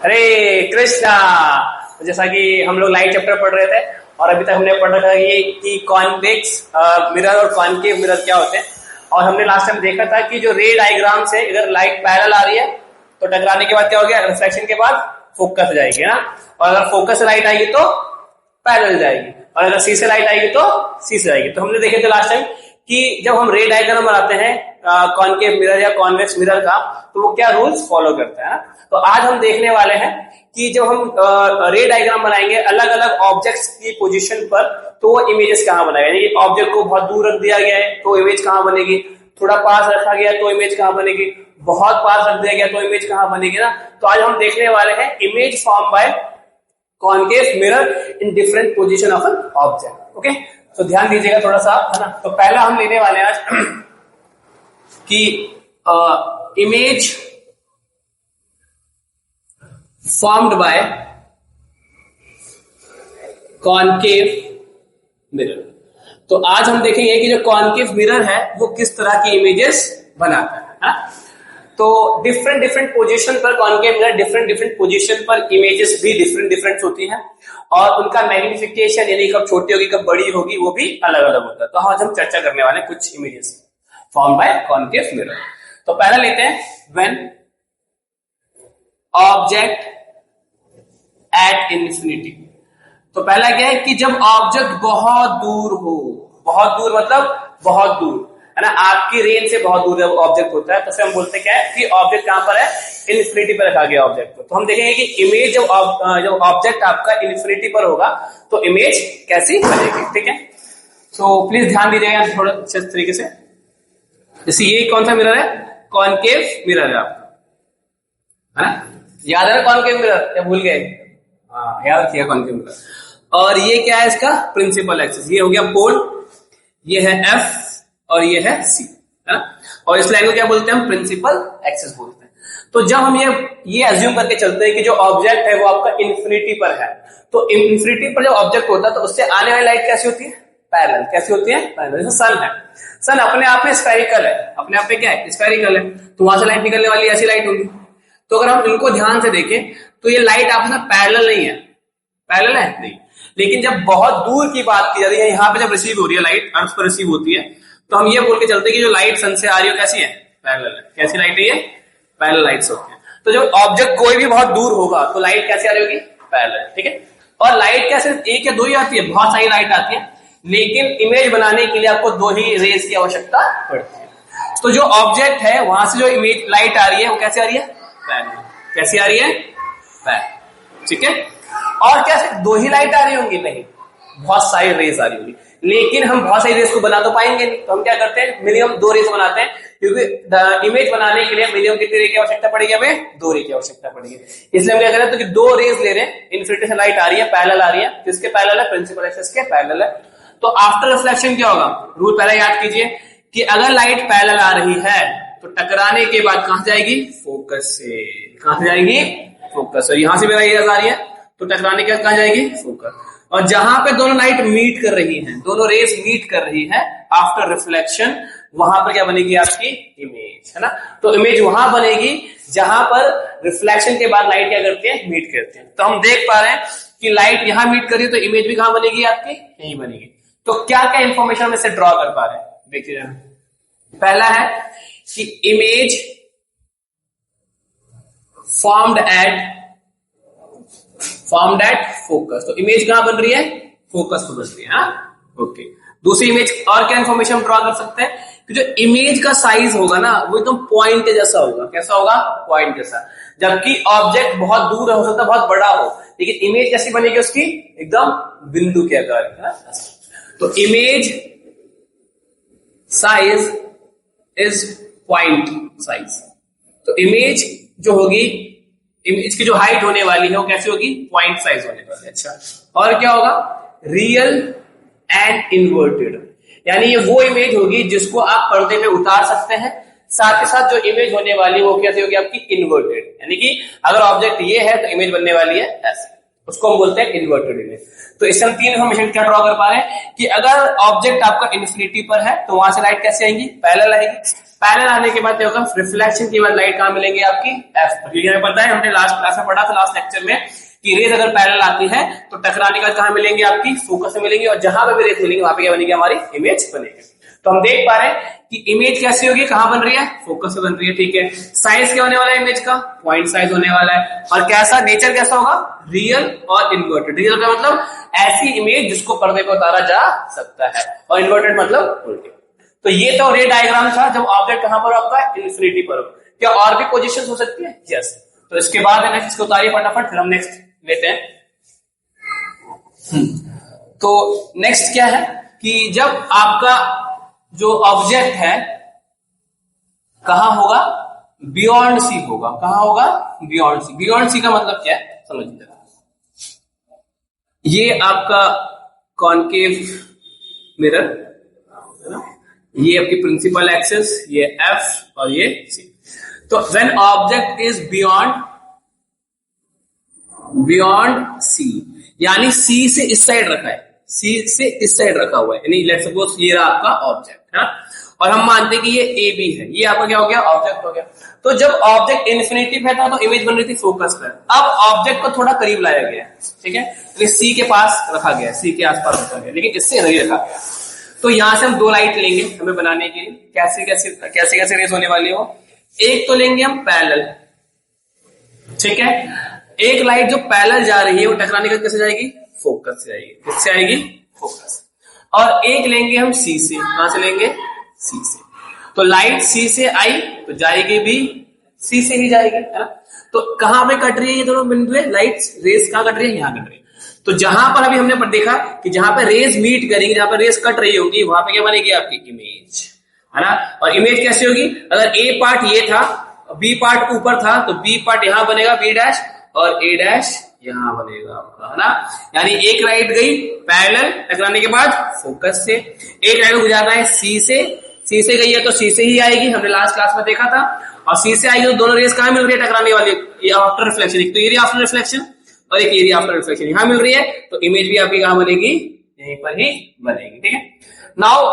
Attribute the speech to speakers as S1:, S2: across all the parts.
S1: हरे कृष्णा। तो जैसा कि हम लोग लाइट चैप्टर पढ़ रहे थे और अभी तक हमने पढ़ रखा है कि कॉन्वेक्स मिरर और कॉन्केव मिरर क्या होते हैं। और हमने लास्ट टाइम देखा था कि जो रे डायग्राम से इधर लाइट पैरेलल आ रही है तो टकराने के बाद क्या हो गया, रिफ्लेक्शन के बाद फोकस जाएगी ना। और अगर फोकस से लाइट आएगी तो पैरेलल जाएगी और अगर सी से लाइट आएगी तो सी से जाएगी। तो हमने देखे थे लास्ट टाइम कि जब हम रे डायग्राम बनाते हैं कॉन्केव मिरर या कॉन्वेक्स मिरर का तो वो क्या रूल्स फॉलो करता है। तो आज हम देखने वाले हैं कि जब हम रे डायग्राम बनाएंगे अलग अलग ऑब्जेक्ट्स की पोजीशन पर तो वो इमेजेस कहां बनाएगा। यानी ऑब्जेक्ट को बहुत दूर रख दिया गया है तो इमेज कहां बनेगी, थोड़ा पास रखा गया तो इमेज कहां बनेगी, बहुत पास रख दिया गया तो इमेज कहां बनेगी ना। तो आज हम देखने वाले हैं image form by concave mirror in different position of an object. Okay, तो ध्यान दीजिएगा थोड़ा सा, है ना। तो पहला हम लेने वाले हैं आज कि image formed by concave mirror। तो आज हम देखेंगे कि जो कॉन्केव मिरर है वो किस तरह की इमेजेस बनाता है। तो डिफरेंट पोजीशन पर कॉन्केव मिरर डिफरेंट पोजीशन पर इमेजेस भी डिफरेंट होती हैं और उनका मैग्निफिकेशन यानी कब छोटी होगी कब बड़ी होगी वो भी अलग अलग होता है। तो आज हम चर्चा करने वाले हैं कुछ images form by concave mirror. तो पहला लेते हैं व्हेन ऑब्जेक्ट एट इन्फिनिटी। तो पहला क्या है कि जब ऑब्जेक्ट बहुत दूर हो, बहुत दूर मतलब बहुत दूर, है ना, आपकी रेंज से बहुत दूर जब ऑब्जेक्ट होता है तो हम बोलते हैं क्या है कि ऑब्जेक्ट कहां पर है, इन्फिनिटी पर रखा गया ऑब्जेक्ट को। तो हम देखेंगे कि इमेज जब ऑब्जेक्ट आपका इन्फिनिटी पर होगा तो इमेज कैसी बनेगी। ठीक है, तो प्लीज ध्यान दीजिएगा थोड़ा अच्छे तरीके से। जैसे ये कौन सा मिरर है, कॉन्केव मिरर है आपका, है ना, याद है ना कॉन्केव मिरर या भूल गए? हाँ, याद किया कॉन्केव मिरर। और ये क्या है इसका प्रिंसिपल एक्सिस, ये हो गया पोल, ये है एफ और ये है सी, है ना। और इस लाइन को क्या बोलते हैं हम, प्रिंसिपल एक्सिस बोलते हैं। तो जब हम ये अज्यूम करके चलते हैं कि जो ऑब्जेक्ट है वो आपका इन्फिनिटी पर है तो इन्फिनिटी पर जब ऑब्जेक्ट होता है तो उससे आने वाली लाइट कैसी होती है, पैरेलल। कैसी होती है, पैरेलल। जैसे सन है, सन अपने आप में स्फेरिकल है, अपने आप में क्या है, स्फेरिकल है, तो वहां से लाइट निकलने वाली ऐसी लाइट होगी। तो अगर हम इनको ध्यान से देखें तो ये लाइट आपस में पैरेलल नहीं है, पैरेलल है नहीं। लेकिन जब बहुत दूर की बात की जाती है, यहाँ पे जब रिसीव हो रही है लाइट, अर्थ पर रिसीव होती है, तो हम ये बोल के चलते हैं कि जो लाइट सन से आ रही है कैसी है, पैरेलल है। कैसी लाइट है ये, पैरेलल लाइट्स होती है। तो जब ऑब्जेक्ट कोई भी बहुत दूर होगा तो लाइट कैसे आ रही होगी, पैरेलल। ठीक है, और लाइट क्या सिर्फ एक या दो ही आती है, बहुत सारी लाइट आती है, लेकिन इमेज बनाने के लिए आपको दो ही रेज की आवश्यकता पड़ती है। तो जो ऑब्जेक्ट है वहां से जो इमेज लाइट आ रही है वो कैसे आ रही है, पैरेलल। कैसी आ रही है, पैरेलल। ठीक है, और क्या सिर्फ दो ही लाइट आ रही होंगी, नहीं, बहुत सारी रेज आ रही होंगी, लेकिन हम बहुत सारी रेज को बना तो पाएंगे नहीं। तो हम क्या करते हैं, मिनिमम दो रेज बनाते हैं, क्योंकि इमेज बनाने के लिए मिनिमम कितनी रे की आवश्यकता पड़ेगी, हमें दो रे की आवश्यकता पड़ेगी। इसलिए हम क्या करें, तो कि दो रेज ले रहे हैं, इन्फिनिटी से लाइट आ रही है, पैरेलल आ रही है, किसके पैरेलल है, प्रिंसिपल एक्सिस के पैरेलल है। तो आफ्टर रिफ्लेक्शन क्या होगा, रूल पहले याद कीजिए कि अगर लाइट पैरेलल आ रही है तो टकराने के बाद कहां जाएगी, फोकस से। कहां से जाएगी, फोकस। और यहां से भी रेज आ रही है तो टकराने के बाद कहां जाएगी, फोकस। और जहां पे दोनों लाइट मीट कर रही हैं, दोनों रेज मीट कर रही है आफ्टर रिफ्लेक्शन, वहां पर क्या बनेगी आपकी इमेज, है ना। तो इमेज वहां बनेगी जहां पर रिफ्लेक्शन के बाद लाइट क्या करती है, मीट करती है। तो हम देख पा रहे हैं कि लाइट यहां मीट कर रही है तो इमेज भी कहां बनेगी आपकी, यहीं बनेगी। तो क्या क्या इंफॉर्मेशन हम इससे ड्रॉ कर पा रहे हैं, देखिए। पहला है कि इमेज फॉर्म्ड एट फोकस। तो इमेज कहां बन रही है, फोकस पर बन रही है। ओके, दूसरी इमेज और क्या इंफॉर्मेशन ड्रॉ कर सकते हैं कि जो इमेज का साइज होगा ना वो एकदम पॉइंट जैसा होगा। कैसा होगा, पॉइंट जैसा। जबकि ऑब्जेक्ट बहुत दूर हो सकता है, बहुत बड़ा हो, लेकिन इमेज कैसी बनेगी उसकी, एकदम बिंदु के आकार की। तो image size is point size. तो इमेज जो होगी, इमेज की जो हाइट होने वाली है वो कैसी होगी, पॉइंट साइज होने वाली है। अच्छा, और क्या होगा, रियल एंड इन्वर्टेड। यानी ये वो इमेज होगी जिसको आप पर्दे पे उतार सकते हैं, साथ ही साथ जो इमेज होने वाली वो कैसी होगी आपकी, इन्वर्टेड। यानी कि अगर ऑब्जेक्ट ये है तो इमेज बनने वाली है ऐसे, उसको हम बोलते हैं इन्वर्टेड इमेज। तो इससे हम तीन इन्फॉर्मेशन क्या ड्रॉ कर पा रहे हैं कि अगर ऑब्जेक्ट आपका इन्फिनिटी पर है तो वहां से लाइट कैसे आएंगी, पैरेलल आएगी, पैरेलल आने के बाद क्या होगा, रिफ्लेक्शन के बाद लाइट कहां मिलेंगी आपकी एफ पर, क्योंकि हमें पता है, हमने लास्ट क्लास में पढ़ा था, लास्ट लेक्चर में, कि रेज अगर पैरेलल आती है तो टकराने के बाद कहां मिलेंगे, आपकी फोकस में मिलेंगे, और जहां पे भी रेज मिलेंगे वहां पे क्या बनेगी, हमारी इमेज बनेगी। तो हम देख पा रहे हैं कि इमेज कैसी होगी, कहां बन रही है, फोकस में बन रही है, ठीक है। साइज क्या होने वाला है इमेज का, पॉइंट साइज होने वाला है, और कैसा नेचर कैसा होगा, रियल और इन्वर्टेड। रियल का मतलब ऐसी इमेज जिसको पर्दे पे उतारा जा सकता है, और इन्वर्टेड मतलब उल्टी। तो ये तो रे डायग्राम था जब ऑब्जेक्ट कहां पर आपका इन्फिनिटी पर हो। क्या और भी पोजीशन हो सकती है, यस। तो इसके बाद नेक्स्ट इसको उतारिए फटाफट, फिर हम नेक्स्ट लेते हैं। तो नेक्स्ट क्या है कि जब आपका जो ऑब्जेक्ट है कहां होगा, बियॉन्ड सी होगा, कहां होगा, बियॉन्ड सी। बियॉन्ड सी का मतलब क्या है समझिए, ये आपका कॉनकेव मिरर है ना, ये आपकी प्रिंसिपल एक्सिस, ये एफ और ये सी। तो when object is beyond C, यानी सी से इस साइड रखा है, सी से इस साइड रखा हुआ है, यानी लेट्स सपोज ये रहा आपका ऑब्जेक्ट है, और हम मानते हैं कि ये ए बी है, ये आपका क्या हो गया, ऑब्जेक्ट हो गया। तो जब ऑब्जेक्ट इन्फिनिटी पे था तो इमेज बन रही थी फोकस पर, अब ऑब्जेक्ट को थोड़ा करीब लाया गया, ठीक है, तो सी के पास रखा गया, सी के आसपास रखा गया, लेकिन इससे नहीं रखा गया। तो यहां से हम दो लाइट लेंगे हमें बनाने के लिए, कैसे कैसे कैसे कैसे रेस होने वाली हो। एक तो लेंगे हम पैरेलल, ठीक है, एक लाइट जो पैरेलल जा रही है वो टकराने के कैसे जाएगी, फोकस से जाएगी, किससे आएगी, फोकस। और एक लेंगे हम सी से, कहां से लेंगे, सी से। तो लाइट सी से आई तो जाएगी भी सी से ही जाएगी, है ना। तो कहां पे कट रही है ये दोनों बिंदु, लाइट रेस कहां कट रही है, यहां कट रही है। तो जहां पर अभी हमने देखा कि जहां पर रेस मीट करेंगी, जहां पर रेस कट रही होगी, वहां पे क्या बनेगी आपकी इमेज, है ना। और इमेज कैसी होगी, अगर ए पार्ट ये था, बी पार्ट ऊपर था, तो बी पार्ट यहां बनेगा बी डैश, और ए डैश यहां बनेगा आपका, है ना। यानी एक लाइट गई पैरेलल टकराने के बाद फोकस से, एक लाइट गुजारना है सी से गई है तो सी से ही आएगी, हमने लास्ट क्लास में देखा था। और सी से आएगी तो दोनों रेस कहां मिल रही है टकराने वाली, ये आफ्टर रिफ्लेक्शन, एक तो एरिया आफ्टर रिफ्लेक्शन और एक एरिया आफ्टर रिफ्लेक्शन यहां मिल रही है, तो इमेज भी आपकी कहां बनेगी, यहीं पर ही बनेगी, ठीक है। Now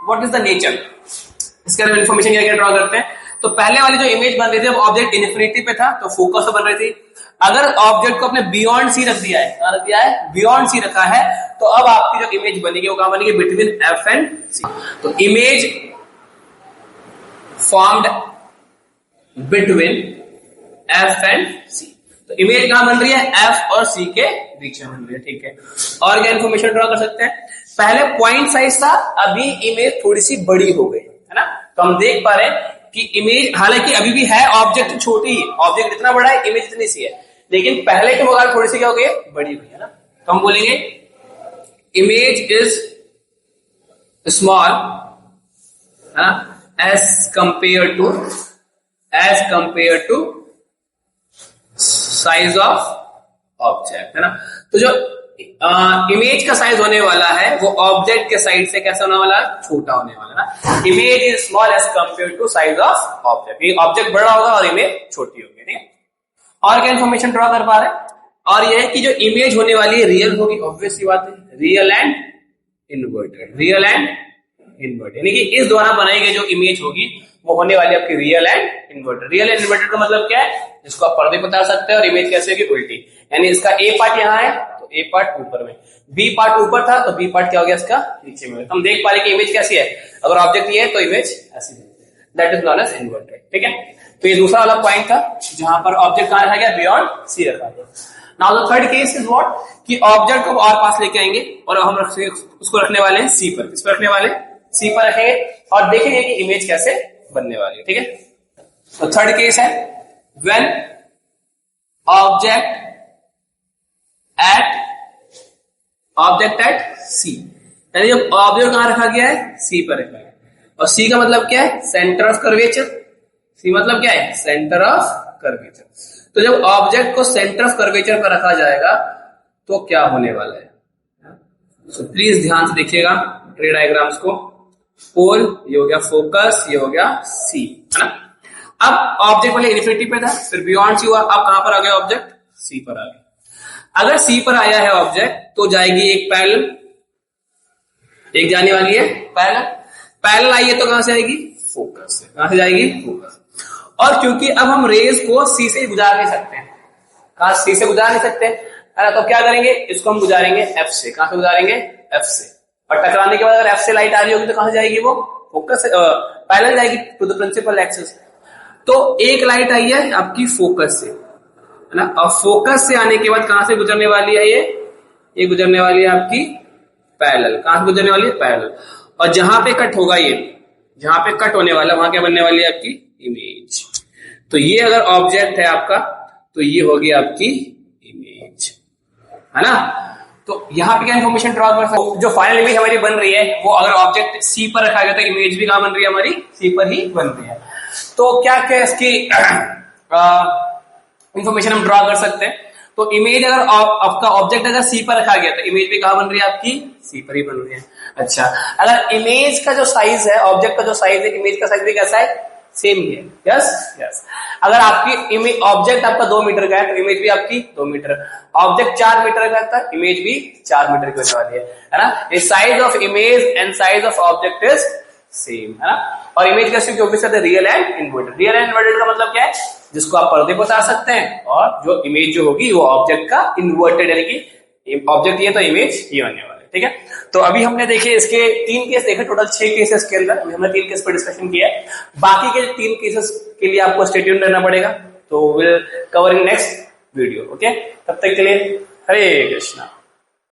S1: what is the nature, इसके अंदर इन्फॉर्मेशन क्या ड्रॉ करते हैं। तो पहले वाली जो इमेज बन रही थी, अब ऑब्जेक्ट इन्फिनिटी पे था तो फोकस बन रही थी। अगर ऑब्जेक्ट को अपने बियॉन्ड सी रख दिया है, कहां रख दिया है, बियॉन्ड सी रखा है, तो अब आपकी जो इमेज बनेगी वो कहां बनेगी, बिटवीन एफ एंड सी। तो image formed between F and C, तो इमेज कहां बन रही है, एफ और सी के बीच में बन रही है, ठीक है। और क्या इन्फॉर्मेशन ड्रॉ कर सकते हैं, पहले पॉइंट साइज था, अभी इमेज थोड़ी सी बड़ी हो गई, है ना। तो हम देख पा रहे हैं कि इमेज हालांकि अभी भी है, ऑब्जेक्ट छोटी है, ऑब्जेक्ट इतना बड़ा है, इमेज इतनी सी है, लेकिन पहले के मुकाबले थोड़ी सी क्या हो गई, बड़ी हुई है ना। तो हम बोलेंगे इमेज इज स्मॉल, है ना, as compare to size of object, है ना। तो जो इमेज का साइज होने वाला है वो ऑब्जेक्ट के साइड से कैसा होने वाला है, छोटा होने वाला है ना। Image is small as compare to size of object, ये ऑब्जेक्ट बड़ा होगा और इमेज छोटी होगी, ठीक है। और क्या इन्फॉर्मेशन ड्रॉ कर पा रहे हैं, और ये है कि जो इमेज होने वाली है रियल होगी, ऑब्वियस सी बात है, real and inverted, real and inverted, यानी कि इस द्वारा बनाई गई जो इमेज होगी वो होने वाली आपकी real and inverted. Real and inverted का मतलब क्या है, जिसको आप पर्दे पर उतार सकते हैं, और इमेज कैसे होगी, उल्टी, यानी इसका ए पार्ट यहाँ है तो ए पार्ट ऊपर में, बी पार्ट ऊपर था तो बी पार्ट क्या हो गया इसका नीचे में। तो हम देख पा रहे कि इमेज कैसी है, अगर ऑब्जेक्ट ये है तो इमेज ऐसी है, that is known as inverted, ठीक है। तो ये दूसरा वाला पॉइंट था जहां पर ऑब्जेक्ट कहां रखा गया, बियॉन्ड सी रखा गया। Now the third case is what, कि ऑब्जेक्ट को और पास लेके आएंगे और हम उसको रखने वाले हैं सी पर, किस पर रखने वाले, सी पर रखेंगे और देखेंगे कि इमेज कैसे बनने वाली है, ठीक है। तो थर्ड केस है व्हेन ऑब्जेक्ट एट सी, यानी जब ऑब्जेक्ट कहां रखा गया है, सी पर रखा गया, और सी का मतलब क्या है, सेंटर ऑफ कर्वेचर, सी मतलब क्या है, सेंटर ऑफ कर्वेचर। तो जब ऑब्जेक्ट को सेंटर ऑफ कर्वेचर पर रखा जाएगा तो क्या होने वाला है, तो प्लीज ध्यान से देखिएगा ट्री डायग्राम्स को। पोल ये हो गया फोकस, ये हो गया सी, है ना। अब ऑब्जेक्ट पहले इन्फिनिटी पे था, फिर बियॉन्ड सी हुआ, अब कहां पर आ गया ऑब्जेक्ट, सी पर आ गया। अगर सी पर आया है ऑब्जेक्ट तो जाएगी एक पैरेलल, एक जाने वाली है पैरेलल, पैरेलल आई है तो कहां से आएगी, फोकस से। कहां से जाएगी? फोकस। और क्योंकि अब हम रेज को सी से गुजार नहीं सकते हैं, कहां सी से गुजार नहीं सकते है ना, तो क्या करेंगे, इसको हम गुजारेंगे एफ से। कहां से गुजारेंगे? एफ से। और टकराने के बाद अगर एफ से लाइट आ रही होगी तो कहां जाएगी वो? फोकस पैरेलल जाएगी टू द प्रिंसिपल एक्सिस। तो एक लाइट आई है आपकी फोकस से, है ना, और फोकस से आने के बाद कहां से गुजरने वाली है? ये गुजरने वाली है आपकी पैरेलल। कहां से गुजरने वाली है? पैरेलल। और जहां पे कट होगा, ये जहां पे कट होने वाला, वहां क्या बनने वाली है? आपकी इमेज। तो ये अगर ऑब्जेक्ट है आपका तो ये होगी आपकी इमेज, है ना। तो यहां पे क्या इन्फॉर्मेशन ड्रॉ कर सकते, जो फाइनल इमेज हमारी बन रही है वो अगर ऑब्जेक्ट सी पर रखा गया तो इमेज भी कहां बन रही है? हमारी सी पर ही बन रही है। तो क्या क्या इसकी इंफॉर्मेशन हम ड्रॉ कर सकते हैं। तो इमेज अगर आपका ऑब्जेक्ट अगर सी पर रखा गया तो इमेज भी कहां बन रही है? आपकी सी पर ही बन रही है। अच्छा, अगर इमेज का जो साइज है, ऑब्जेक्ट का जो साइज है, इमेज का साइज भी कैसा है? सेम ही है। Yes yes. अगर आपकी इमेज ऑब्जेक्ट आपका 2 मीटर का है तो इमेज भी आपकी 2 मीटर, ऑब्जेक्ट 4 मीटर का था, इमेज भी 4 मीटर की होने वाली है ना। The size of image and size of object is same, है ना। और इमेज कैसे होगी? Real and inverted. Real and inverted का मतलब क्या है? जिसको आप पर्दे पर उतार सकते हैं, और जो इमेज जो होगी वो ऑब्जेक्ट का इन्वर्टेड, यानी कि ऑब्जेक्ट ये तो इमेज ये होने वाला है। ठीक है, तो अभी हमने देखे इसके 3 केस देखे, टोटल 6 केसेस के अंदर हमने 3 केस पर डिस्कशन किया है। बाकी के 3 केसेस के लिए आपको स्टे ट्यून्ड रहना पड़ेगा, तो will cover in next video. Okay, तब तक के लिए हरे कृष्णा।